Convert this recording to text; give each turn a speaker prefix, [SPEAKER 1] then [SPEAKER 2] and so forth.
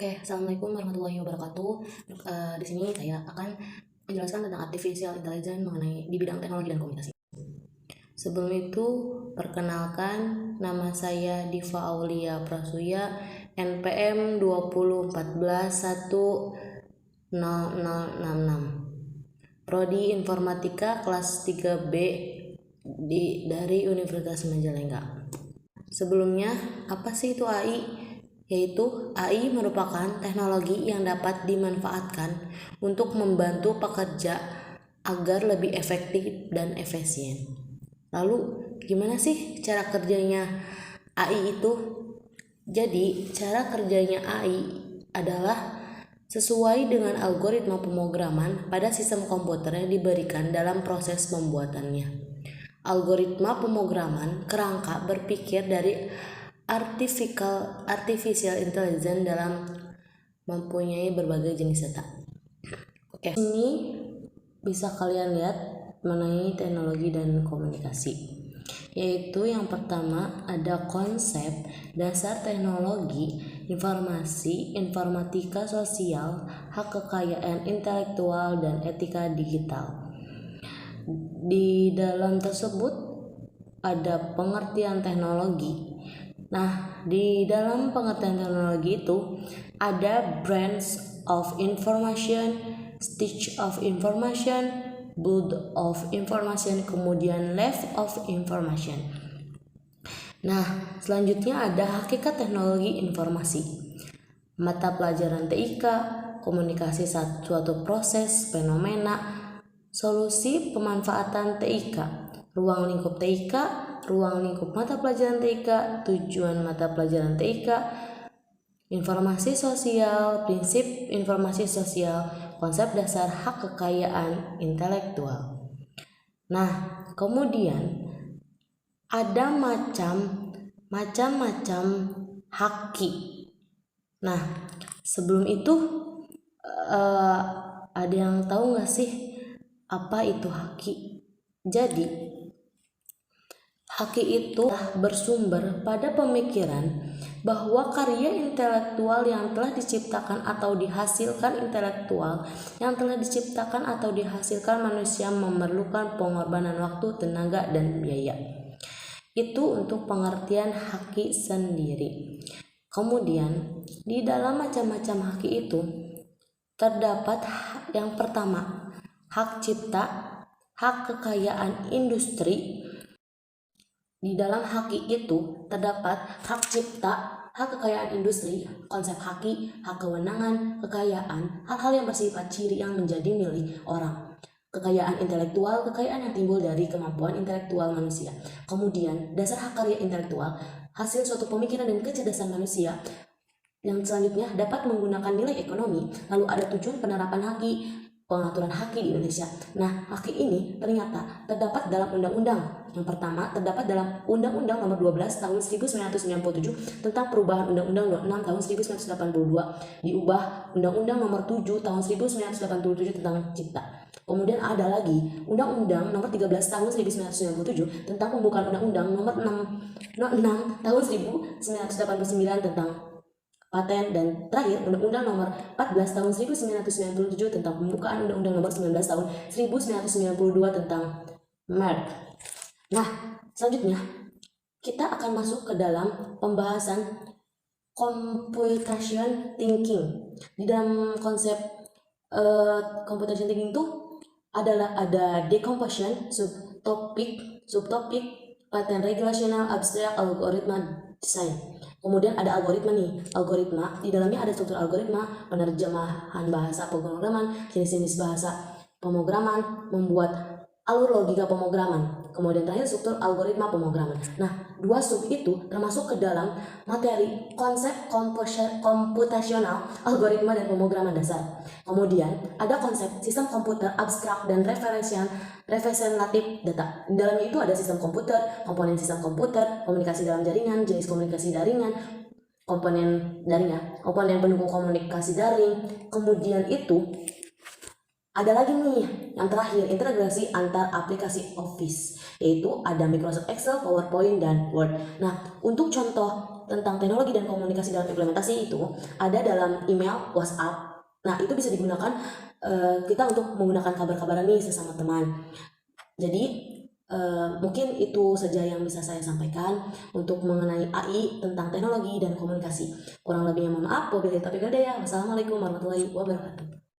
[SPEAKER 1] Oke, assalamualaikum warahmatullahi wabarakatuh. Di sini saya akan menjelaskan tentang artificial intelligence mengenai di bidang teknologi dan komunikasi. Sebelum itu, perkenalkan, nama saya Diva Aulia Prasuya, NPM 2014-10066, Prodi Informatika kelas 3B dari Universitas Majalengka. Sebelumnya, apa sih itu AI? Yaitu AI merupakan teknologi yang dapat dimanfaatkan untuk membantu pekerja agar lebih efektif dan efisien. Lalu gimana sih cara kerjanya AI itu? Jadi cara kerjanya AI adalah sesuai dengan algoritma pemrograman pada sistem komputer yang diberikan dalam proses pembuatannya. Algoritma pemrograman kerangka berpikir dari artificial intelligence dalam mempunyai berbagai jenis data. Oke, ini bisa kalian lihat mengenai teknologi dan komunikasi. Yaitu yang pertama ada konsep dasar teknologi informasi, informatika sosial, hak kekayaan intelektual dan etika digital. Di dalam tersebut ada pengertian teknologi. Nah, di dalam pengertian teknologi itu ada branch of information, stage of information, build of information, kemudian level of information. Nah, selanjutnya ada hakikat teknologi informasi. Mata pelajaran TIK, komunikasi suatu proses, fenomena, solusi pemanfaatan TIK, ruang lingkup TIK, ruang lingkup mata pelajaran TIK, tujuan mata pelajaran TIK, informasi sosial, prinsip informasi sosial, konsep dasar hak kekayaan intelektual. Nah, kemudian ada macam-macam haki. Nah, sebelum itu ada yang tahu nggak sih apa itu haki? Jadi haki itu bersumber pada pemikiran bahwa karya intelektual yang telah diciptakan atau dihasilkan manusia memerlukan pengorbanan waktu, tenaga, dan biaya. Itu untuk pengertian haki sendiri. Kemudian di dalam macam-macam haki itu terdapat yang pertama hak cipta, hak kekayaan industri. Di dalam haki itu terdapat hak cipta, hak kekayaan industri, konsep haki, hak kewenangan, kekayaan, hal-hal yang bersifat ciri yang menjadi milik orang. Kekayaan intelektual, kekayaan yang timbul dari kemampuan intelektual manusia. Kemudian dasar hak karya intelektual, hasil suatu pemikiran dan kecerdasan manusia. Yang selanjutnya dapat menggunakan nilai ekonomi. Lalu ada tujuan penerapan haki, pengaturan haki di Indonesia. Nah, haki ini ternyata terdapat dalam undang-undang. Yang pertama terdapat dalam Undang-Undang Nomor 12 Tahun 1997 tentang perubahan Undang-Undang 26 Tahun 1982, diubah Undang-Undang Nomor 7 Tahun 1987 tentang Cipta. Kemudian ada lagi Undang-Undang Nomor 13 Tahun 1997 tentang pembukaan Undang-Undang Nomor 6 Tahun 1989 tentang paten, dan terakhir Undang-Undang Nomor 14 Tahun 1997 tentang pembukaan Undang-Undang Nomor 19 Tahun 1992 tentang merek. Nah, selanjutnya kita akan masuk ke dalam pembahasan computation thinking. Di dalam konsep computation thinking itu ada decomposition, subtopik, pattern relational, abstract, algoritma, design. Kemudian ada algoritma nih. Algoritma, di dalamnya ada struktur algoritma, penerjemahan bahasa pemrograman, jenis-jenis bahasa pemrograman, membuat alur logika pemrograman. Kemudian terakhir struktur algoritma pemrograman. Nah, dua sub itu termasuk ke dalam materi konsep komputasional, algoritma dan pemrograman dasar. Kemudian ada konsep sistem komputer abstrak dan representatif data. Di dalamnya itu ada sistem komputer, komponen sistem komputer, komunikasi dalam jaringan, jenis komunikasi daringan, komponen jaringan, komponen pendukung komunikasi daring. Kemudian itu ada lagi nih yang terakhir, integrasi antar aplikasi Office, yaitu ada Microsoft Excel, PowerPoint, dan Word. Nah, untuk contoh tentang teknologi dan komunikasi dalam implementasi itu ada dalam email, WhatsApp. Nah, itu bisa digunakan kita untuk menggunakan kabar-kabaran nih sesama teman. Jadi mungkin itu saja yang bisa saya sampaikan untuk mengenai AI tentang teknologi dan komunikasi. Kurang lebihnya mohon maaf. Wabillahi taufiq wal hidayah. Wassalamualaikum warahmatullahi wabarakatuh.